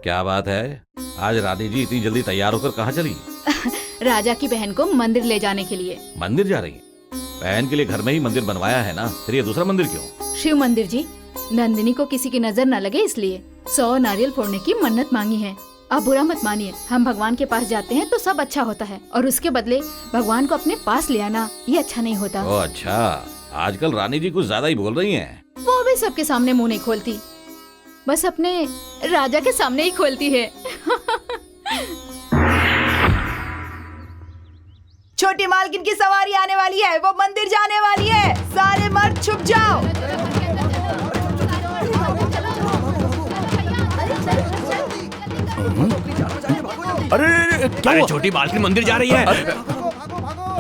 क्या बात है, आज रानी जी इतनी जल्दी तैयार होकर कहाँ चली? राजा की बहन को मंदिर ले जाने के लिए। मंदिर जा रही? बहन के लिए घर में ही मंदिर बनवाया है ना, फिर ये दूसरा मंदिर क्यों? शिव मंदिर जी, नंदिनी को किसी की नजर न लगे इसलिए 100 नारियल फोड़ने की मन्नत मांगी है। आप बुरा मत मानिए, हम भगवान के पास जाते हैं तो सब अच्छा होता है, और उसके बदले भगवान को अपने पास ले आना ये अच्छा नहीं होता। ओ अच्छा, आजकल रानी जी कुछ ज्यादा ही बोल रही हैं। वो भी सबके सामने मुंह नहीं खोलती, बस अपने राजा के सामने ही खोलती है। छोटी मालकिन की सवारी आने वाली है, वो मंदिर जाने वाली है। सारे मर्द छुप जाओ। अरे क्या हुआ? छोटी मालकिन मंदिर जा रही है।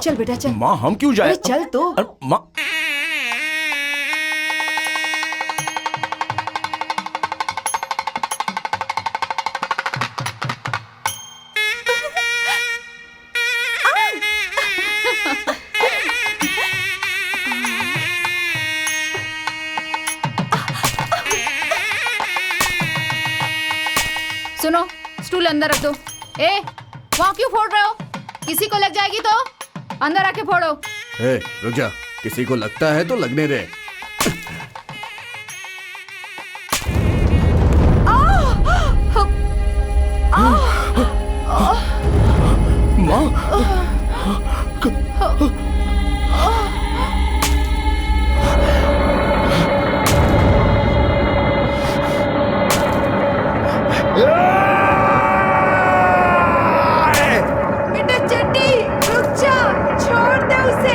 चल बेटा चल। माँ हम क्यों जाए? अरे चल तो। माँ सुनो, स्टूल अंदर रख दो। ए, वहाँ क्यों फोड़ रहे हो? किसी को लग जाएगी तो अंदर आके फोड़ो। ए, रुक जा, किसी को लगता है तो लगने दे। माँ बेटा चड्डी रुक जा, छोड़ दे उसे।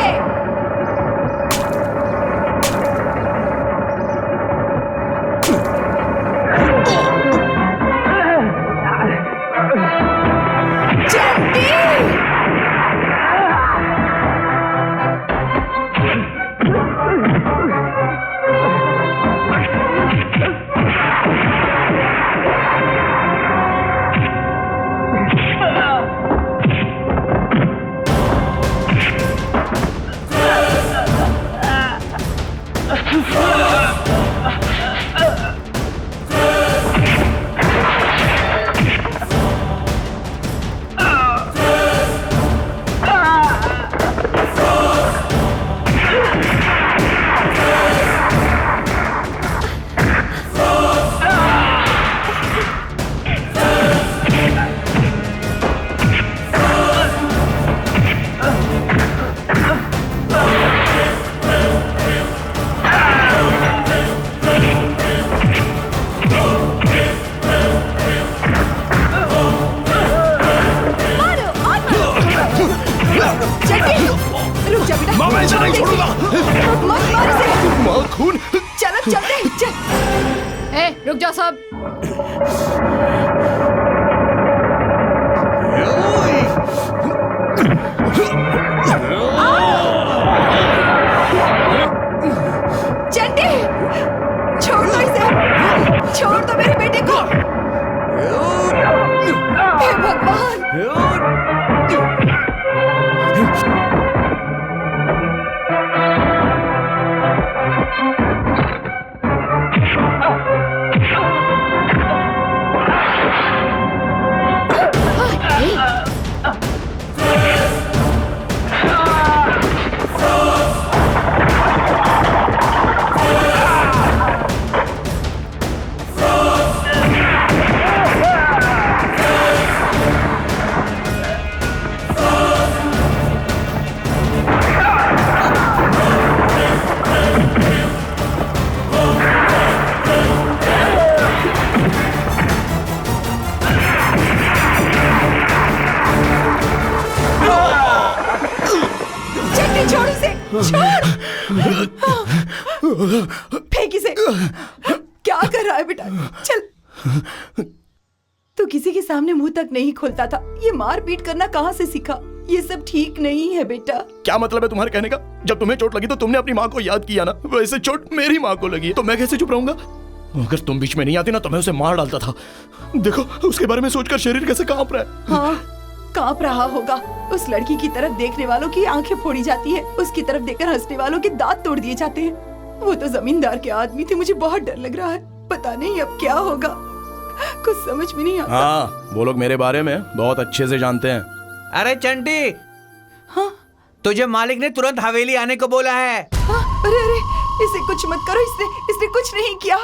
रुक जाओ सब। चंडी, छोड़ दो इसे, छोड़ दो मेरे बेटे को। हे भगवान। फेंक इसे। क्या कर रहा है बेटा? चल। तू किसी के सामने मुंह तक नहीं खोलता था, ये मार पीट करना कहाँ से सीखा? ये सब ठीक नहीं है बेटा। क्या मतलब है तुम्हारे कहने का? जब तुम्हें चोट लगी तो तुमने अपनी माँ को याद किया ना, वैसे चोट मेरी माँ को लगी तो मैं कैसे चुप रहूंगा? अगर तुम बीच में नहीं आती ना तो मैं उसे मार डालता था। देखो उसके बारे में सोचकर शरीर कैसे कांप रहा है। हाँ, कांप रहा होगा। उस लड़की की तरफ देखने वालों की आंखें फोड़ी जाती है, उसकी तरफ देखकर हंसने वालों के दांत तोड़ दिए जाते हैं। वो तो जमींदार के आदमी थे, मुझे बहुत डर लग रहा है। पता नहीं अब क्या होगा। कुछ समझ में नहीं आता। हाँ, वो लोग मेरे बारे में बहुत अच्छे से जानते हैं। अरे चंटी, हाँ तुझे मालिक ने तुरंत हवेली आने को बोला है। हाँ, अरे अरे इसे कुछ मत करो, इसने कुछ नहीं किया।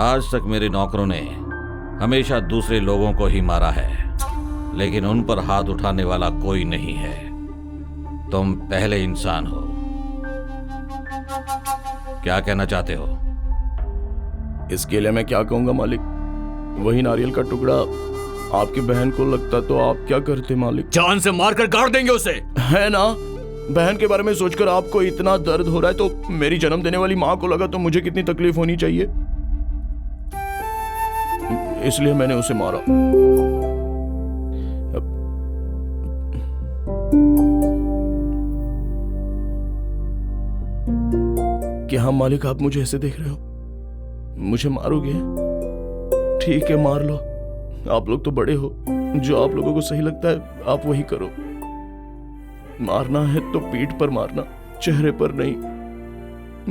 आज तक मेरे नौकरों ने हमेशा दूसरे लोगों को ही मारा है, लेकिन उन पर हाथ उठाने वाला कोई नहीं है। तुम पहले इंसान हो। क्या कहना चाहते हो? इसके लिए मैं क्या कहूंगा मालिक? वही नारियल का टुकड़ा आपकी बहन को लगता तो आप क्या करते मालिक? जान से मारकर गाड़ देंगे उसे। है ना, बहन के बारे में सोचकर आपको इतना दर्द हो रहा है, तो मेरी जन्म देने वाली माँ को लगा तो मुझे कितनी तकलीफ होनी चाहिए। इसलिए मैंने उसे मारा। क्या हाँ मालिक, आप मुझे ऐसे देख रहे हो? मुझे मारोगे? ठीक है, मार लो। आप लोग तो बड़े हो, जो आप लोगों को सही लगता है आप वही करो। मारना है तो पीठ पर मारना, चेहरे पर नहीं।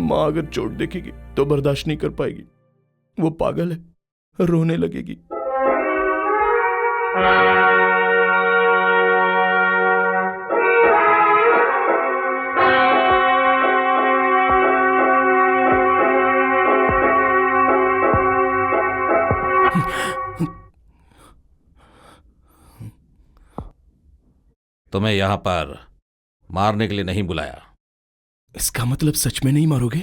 माँ अगर चोट देखेगी तो बर्दाश्त नहीं कर पाएगी। वो पागल है, रोने लगेगी। तुम्हें यहां पर मारने के लिए नहीं बुलाया। इसका मतलब सच में नहीं मारोगे?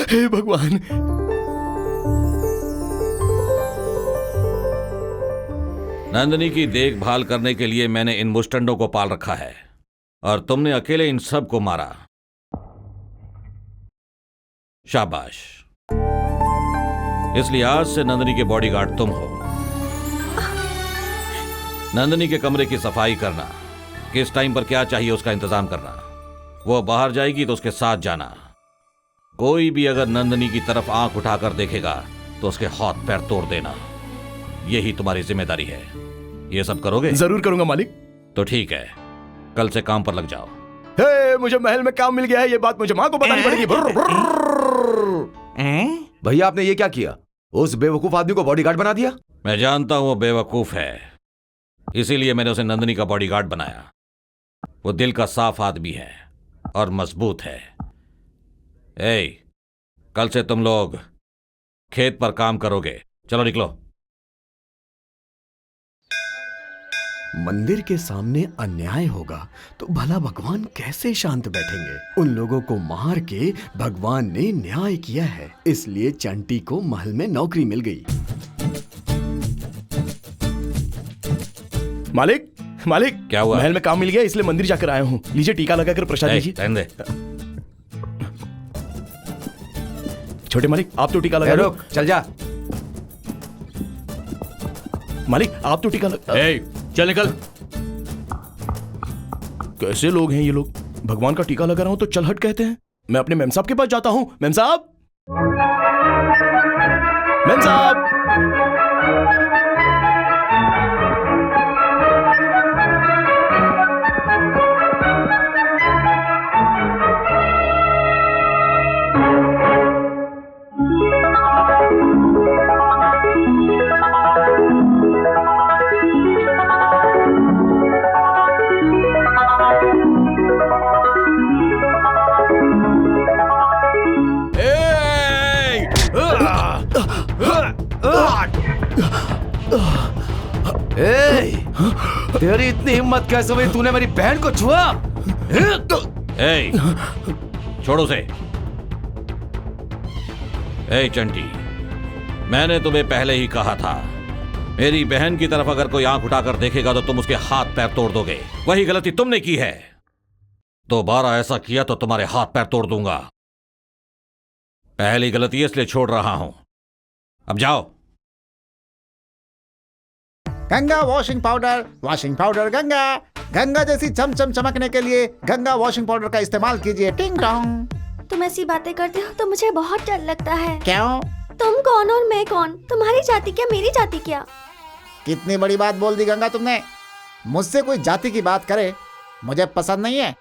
हे भगवान! नंदिनी की देखभाल करने के लिए मैंने इन मुस्टंडों को पाल रखा है, और तुमने अकेले इन सब को मारा। शाबाश। इसलिए आज से नंदिनी के बॉडीगार्ड तुम हो। नंदिनी के कमरे की सफाई करना, किस टाइम पर क्या चाहिए उसका इंतजाम करना। वो बाहर जाएगी तो उसके साथ जाना। कोई भी अगर नंदिनी की तरफ आंख उठाकर देखेगा तो उसके हाथ पैर तोड़ देना। यही तुम्हारी जिम्मेदारी है। ये सब करोगे? जरूर करूंगा मालिक। तो ठीक है, कल से काम पर लग जाओ। हे, मुझे महल में काम मिल गया है, ये बात मुझे माँ को बतानी पड़ेगी। भैया आपने ये क्या किया? उस बेवकूफ आदमी को बॉडीगार्ड बना दिया। मैं जानता हूं वो बेवकूफ है, इसीलिए मैंने उसे नंदिनी का बॉडीगार्ड बनाया। वो दिल का साफ आदमी है और मजबूत है। कल से तुम लोग खेत पर काम करोगे। चलो निकलो। मंदिर के सामने अन्याय होगा तो भला भगवान कैसे शांत बैठेंगे? उन लोगों को मार के भगवान ने न्याय किया है, इसलिए चंटी को महल में नौकरी मिल गई। मालिक, मालिक, क्या हुआ? महल में काम मिल गया, इसलिए मंदिर जाकर आया हूँ। लीजिए टीका लगाकर प्रसाद लीजिए। रहने दे। छोटे मालिक, आप तो टीका लगा लो। रुक, चल जा। मालिक, आप तो टीका चल निकल। कैसे लोग हैं ये लोग? भगवान का टीका लगा रहा हूं तो चल हट कहते हैं। मैं अपने मेम साहब के पास जाता हूं। मेम साहब, मेम साहब। तेरी इतनी हिम्मत कैसे हुई? तूने मेरी बहन को छुआ? छोड़ो उसे। चंटी, मैंने तुम्हें पहले ही कहा था, मेरी बहन की तरफ अगर कोई आंख उठाकर देखेगा तो तुम उसके हाथ पैर तोड़ दोगे। वही गलती तुमने की है। दोबारा ऐसा किया तो तुम्हारे हाथ पैर तोड़ दूंगा। पहली गलती इसलिए छोड़ रहा हूं। अब जाओ। Ganga washing powder Ganga. गंगा जैसी चमचम चमकने के लिए गंगा वॉशिंग पाउडर का इस्तेमाल कीजिए। टिंग टोंग। तुम ऐसी बातें करते हो तो मुझे बहुत डर लगता है। क्यों? तुम कौन और मैं कौन? तुम्हारी जाति क्या, मेरी जाति क्या? कितनी बड़ी बात बोल दी गंगा तुमने। मुझसे कोई जाति की बात करे मुझे पसंद नहीं है।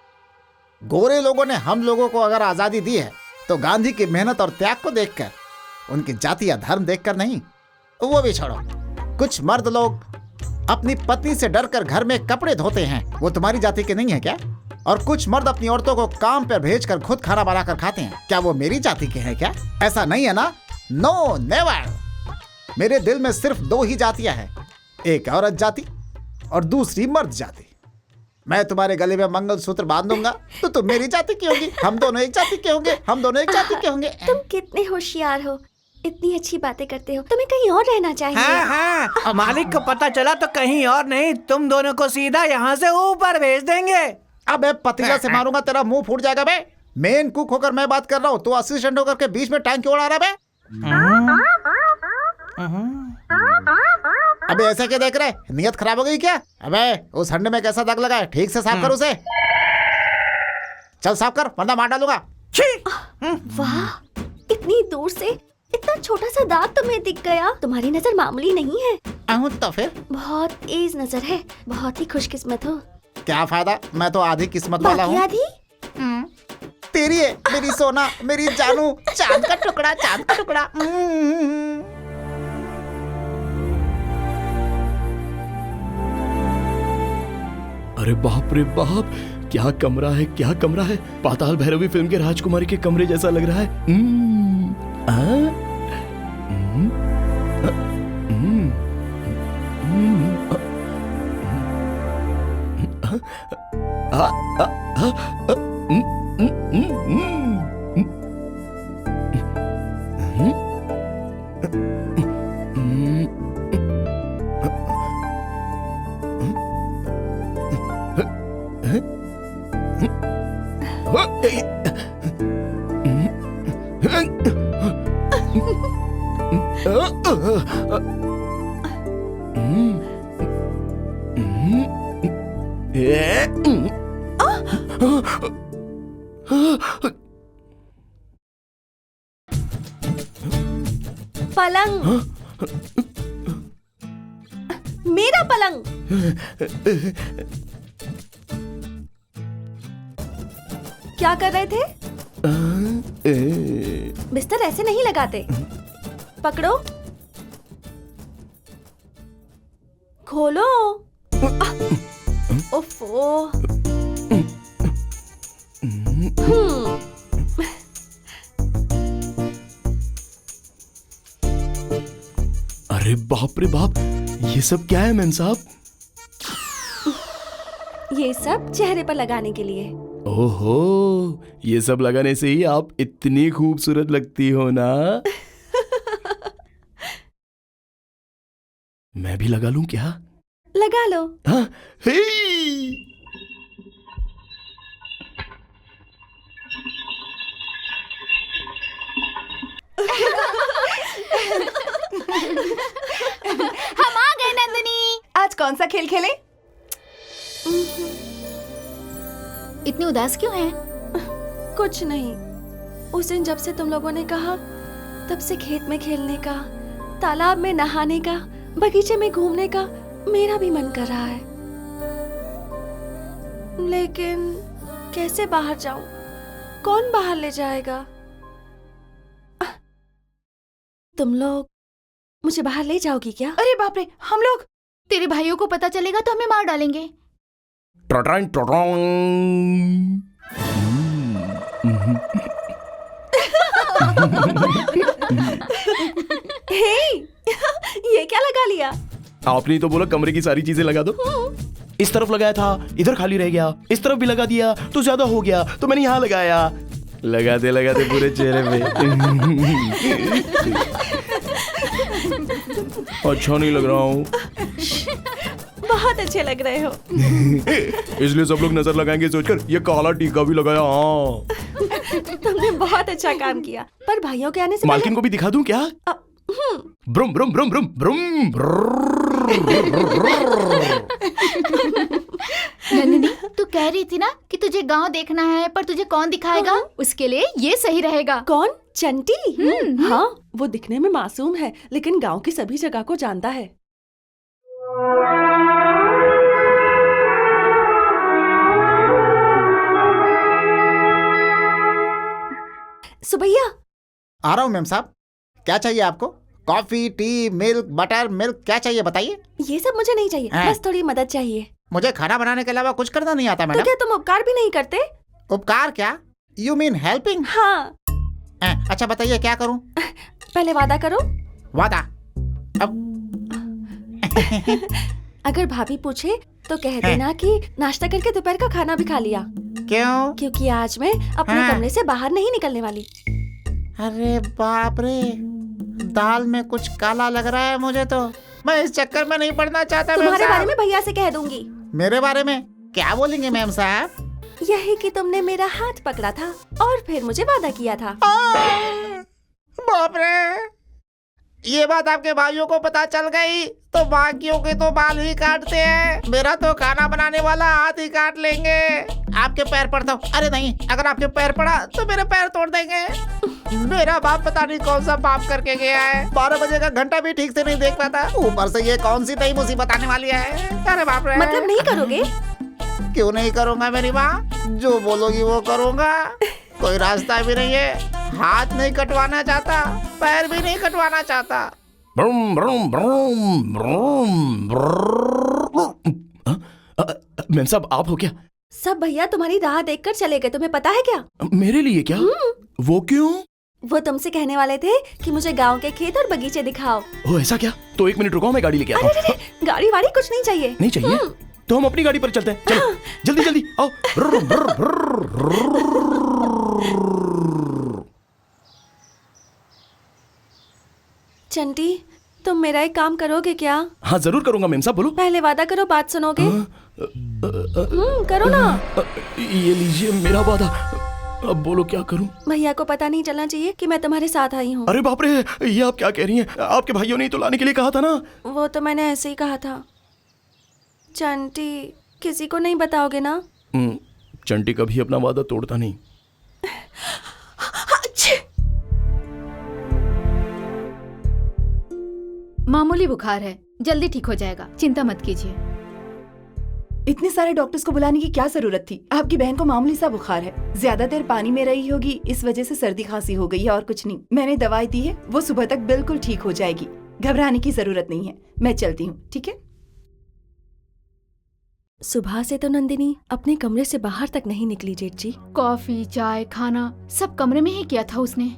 गोरे लोगों ने हम लोगों को अगर आजादी दी है तो गांधी की मेहनत और त्याग को देखकर, उनकी जाति या धर्म देखकर नहीं। वो भी छोड़ो, कुछ मर्द लोग अपनी पत्नी से डरकर घर में कपड़े धोते हैं, वो तुम्हारी जाति के नहीं है क्या? और कुछ मर्द अपनी औरतों को काम पर भेजकर खुद खाना बनाकर खाते हैं, क्या वो मेरी जाति के हैं क्या? ऐसा नहीं है ना? No never. मेरे दिल में सिर्फ दो ही जातियां हैं, एक औरत जाति और दूसरी मर्द जाति। मैं तुम्हारे गले में मंगलसूत्र बांध दूंगा तो तुम मेरी जाति की होगी, हम दोनों एक जाति के होंगे, हम दोनों एक जाति के होंगे। तुम कितने होशियार हो, इतनी अच्छी बातें करते हो। तुम्हें कहीं और रहना चाहिए। हाँ हाँ, मालिक को पता चला तो कहीं और नहीं, तुम दोनों को सीधा यहाँ से ऊपर भेज देंगे। अबे पतीला से मारूंगा, तेरा मुंह फूट जाएगा बे। मेन कुक होकर मैं बात कर रहा हूँ, तो असिस्टेंट होकर के बीच में टांग क्यों उड़ा रहा बे? अबे ऐसा क्या देख रहे, नियत खराब हो गई क्या? अबे उस हंडे में कैसा दाग लगा है, ठीक से साफ कर उसे। चल साफ कर वरना मार डालूंगा। वाह, इतनी दूर से इतना छोटा सा दाग तुम्हें दिख गया। तुम्हारी नजर मामूली नहीं है। तो फिर बहुत तेज नजर है, बहुत ही खुशकिस्मत हो। क्या फायदा, मैं तो आधी किस्मत वाला हूँ। आधी? तेरी है मेरी सोना, मेरी जानू, चांद का टुकड़ा, चांद का टुकड़ा। अरे बाप रे बाप, क्या कमरा है, क्या कमरा है। पाताल भैरवी फिल्म के राजकुमारी के कमरे जैसा लग रहा है। पलंग, मेरा पलंग। क्या कर रहे थे? बिस्तर ऐसे नहीं लगाते। पकड़ो, खोलो। ओफो। अरे बाप रे बाप, ये सब क्या है मैन साहब? ये सब चेहरे पर लगाने के लिए। ओहो, ये सब लगाने से ही आप इतनी खूबसूरत लगती हो ना। मैं भी लगा लूं क्या? लगा लो। हाँ? हे! हम आ गए नंदिनी। आज कौन सा खेल खेलें? इतनी उदास क्यों है? कुछ नहीं, उस दिन जब से तुम लोगों ने कहा तब से खेत में खेलने का, तालाब में नहाने का, बगीचे में घूमने का मेरा भी मन कर रहा है। लेकिन कैसे बाहर जाऊं? कौन बाहर ले जाएगा? तुम लोग मुझे बाहर ले जाओगी क्या? अरे बाप रे, हम लोग? तेरे भाइयों को पता चलेगा तो हमें मार डालेंगे। ट्रोट्राइन ट्रोट्रोंग। हे, ये क्या लगा लिया? आपने तो बोला कमरे की सारी चीजें लगा दो। इस तरफ लगाया था, इधर खाली रह गया, इस तरफ भी लगा दिया तो ज्यादा हो गया, तो मैंने यहाँ लगाया। लगाते लगाते पूरे चेहरे पे। अच्छा नहीं लग रहा हूँ। बहुत अच्छे लग रहे हो। इसलिए सब लोग नजर लगाएंगे सोचकर ये काला टीका भी लगाया। हाँ, तुमने बहुत अच्छा काम किया। पर भाइयों के आने से मालकिन को भी दिखा दूं क्या? ब्रुम ब्रुम ब्रुम ब्रुम ब्रुम। नंदिनी, तू कह रही थी ना कि तुझे गांव देखना है, पर तुझे कौन दिखाएगा? उसके लिए ये सही रहेगा। कौन? चंटी? हाँ, वो दिखने में मासूम है लेकिन गांव की सभी जगह को जानता है। सुबैया, आ रहा हूँ मैम साहब। क्या चाहिए आपको? Coffee, T, milk, butter milk, क्या चाहिए बताइए। ये सब मुझे नहीं चाहिए, हाँ। बस थोड़ी मदद चाहिए। मुझे खाना बनाने के अलावा कुछ करना नहीं आता तो मैडम। क्या तुम उपकार भी नहीं करते? उपकार क्या? You mean helping? हाँ। अच्छा बताइए क्या करूँ? पहले वादा करो। वादा? अब अगर भाभी पूछे तो कह देना कि नाश्ता करके दोपहर का खाना भी खा लिया, क्यों? क्योंकि आज मैं अपने हाँ। कमरे से बाहर नहीं निकलने वाली। अरे बाप रे, दाल में कुछ काला लग रहा है मुझे तो। मैं इस चक्कर में नहीं पड़ना चाहता। तुम्हारे बारे में भैया से कह दूंगी। मेरे बारे में क्या बोलेंगे मैम साहब? यही कि तुमने मेरा हाथ पकड़ा था और फिर मुझे वादा किया था। बाप रे, ये बात आपके भाइयों को पता चल गई तो बाकियों के तो बाल ही काटते हैं, मेरा तो खाना बनाने वाला हाथ ही काट लेंगे। आपके पैर पड़ता हूँ। अरे नहीं, अगर आपके पैर पड़ा तो मेरे पैर तोड़ देंगे। मेरा बाप पता नहीं कौन सा पाप करके गया है, 12 बजे का घंटा भी ठीक से नहीं देख पाता, ऊपर से ये कौन सी नई मुसीबत आने वाली है। अरे बाप रे। मतलब नहीं करोगे? क्यों नहीं करूँगा मेरी माँ, जो बोलोगी वो करूँगा। कोई रास्ता भी नहीं है, हाथ नहीं कटवाना चाहता, पैर भी नहीं कटवाना चाहता। ब्रूम ब्रूम ब्रूम ब्रूम ब्रूम। मैम साहब आप हो क्या? सब भैया तुम्हारी राह देखकर चले गए, तुम्हें पता है क्या? मेरे लिए क्या? वो क्यों? वो तुमसे कहने वाले थे कि मुझे गांव के खेत और बगीचे दिखाओ। ओ ऐसा क्या? तो 1 मिनट रुको, मैं गाड़ी लेके आता हूँ। अरे गाड़ी वाड़ी कुछ नहीं चाहिए। नहीं चाहिए? तो हम अपनी गाड़ी पर चलते हैं। चलो जल्दी जल्दी आओ। ब्रुर, ब्रुर, ब्रुर, ब्रुर। चंटी, तुम मेरा एक काम करोगे क्या? हाँ जरूर करूंगा मेम साहब, बोलो। पहले वादा करो, बात सुनोगे? करो ना। ये लीजिए मेरा वादा। अब बोलो क्या करूं? भैया को पता नहीं चलना चाहिए कि मैं तुम्हारे साथ आई हूँ। अरे बाप रे, ये आप क्या कह रही हैं? आपके भाइयों ने तो लाने के लिए कहा था ना। वो तो मैंने ऐसे ही कहा था। चंटी, किसी को नहीं बताओगे ना? चंटी कभी अपना वादा तोड़ता नहीं। मामूली बुखार है, जल्दी ठीक हो जाएगा, चिंता मत कीजिए। इतने सारे डॉक्टर्स को बुलाने की क्या जरूरत थी? आपकी बहन को मामूली सा बुखार है, ज्यादा देर पानी में रही होगी, इस वजह से सर्दी खांसी हो गई है और कुछ नहीं। मैंने दवाई दी है, वो सुबह तक बिल्कुल ठीक हो जाएगी, घबराने की जरूरत नहीं है। मैं चलती हूँ, ठीक है? सुबह से तो नंदिनी अपने कमरे से बाहर तक नहीं निकली जेठ जी। कॉफी, चाय, खाना सब कमरे में ही किया था उसने,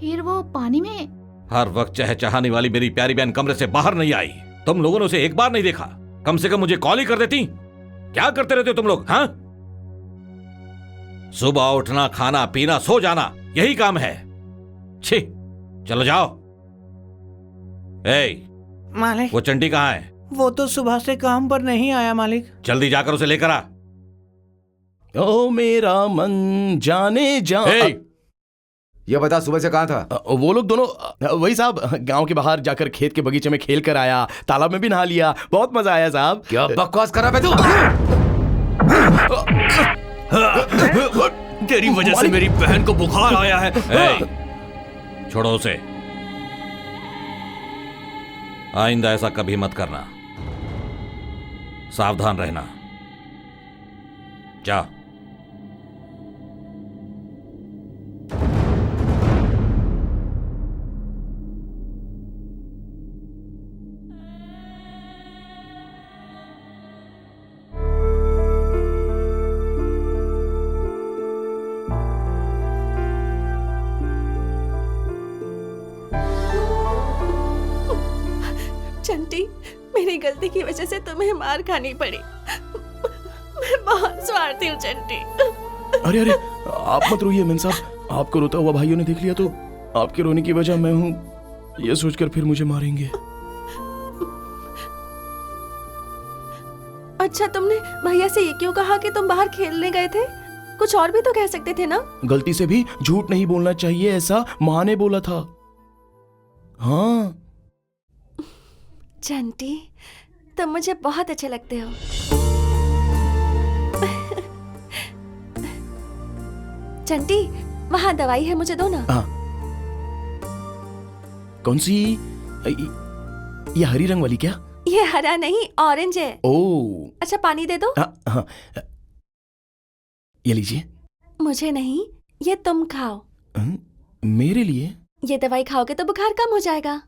फिर वो पानी में। हर वक्त चहचहाने वाली मेरी प्यारी बहन कमरे से बाहर नहीं आई। तुम लोगों ने उसे एक बार नहीं देखा? कम से कम मुझे कॉल ही कर देती। क्या करते रहते हो तुम लोग? हाँ, सुबह उठना, खाना पीना, सो जाना, यही काम है। छी, चलो जाओ। ए, मालिक, वो चंटी कहाँ है? वो तो सुबह से काम पर नहीं आया मालिक। जल्दी जाकर उसे लेकर आ। ओ मेरा मन जाने जा। ये बता, सुबह से कहाँ था? वो लोग दोनों वही साहब, गांव के बाहर जाकर खेत के बगीचे में खेल कर आया, तालाब में भी नहा लिया, बहुत मजा आया साहब। क्या बकवास कर रहा है तू? तेरी वजह से मेरी बहन को बुखार आया है। छोड़ो उसे, आइंदा ऐसा कभी मत करना, सावधान रहना। जा। चंटी, मेरी गलती की वजह से तुम्हें मार खानी पड़ी। मैं बहुत स्वार्थी हूँ चंटी। अरे अरे, आप मत रोइए मेम साहब, आपको रोता हुआ भाइयों ने देख लिया तो आपके रोने की वजह मैं हूँ, ये सोचकर फिर मुझे मारेंगे। अच्छा, तुमने भैया से ये क्यों कहा कि तुम बाहर खेलने गए थे? कुछ और भी तो कह सकते थे ना? गलती से भी झूठ नहीं बोलना चाहिए, ऐसा माँ ने बोला था। हाँ चंटी, तुम मुझे बहुत अच्छे लगते हो। चंटी, वहाँ दवाई है, मुझे दो ना। हाँ। कौन सी? ये हरी रंग वाली क्या? ये हरा नहीं ऑरेंज है। ओ अच्छा पानी दे दो। हाँ, ये लीजिए। मुझे नहीं, ये तुम खाओ। मेरे लिए? ये दवाई खाओगे तो बुखार कम हो जाएगा।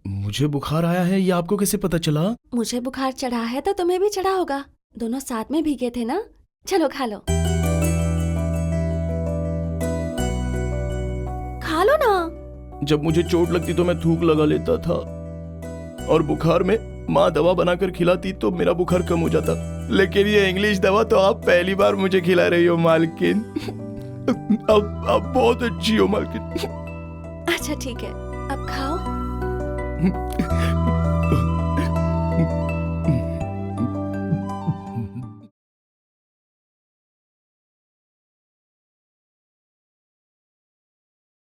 मुझे बुखार आया है, ये आपको कैसे पता चला? मुझे बुखार चढ़ा है तो तुम्हें भी चढ़ा होगा, दोनों साथ में भीगे थे ना। चलो खा लो, खा लो ना। जब मुझे चोट लगती तो मैं थूक लगा लेता था, और बुखार में माँ दवा बनाकर खिलाती तो मेरा बुखार कम हो जाता। लेकिन ये इंग्लिश दवा तो आप पहली बार मुझे खिला रही हो मालकिन। अब बहुत अच्छी हो मालकिन। अच्छा ठीक है, अब खाओ।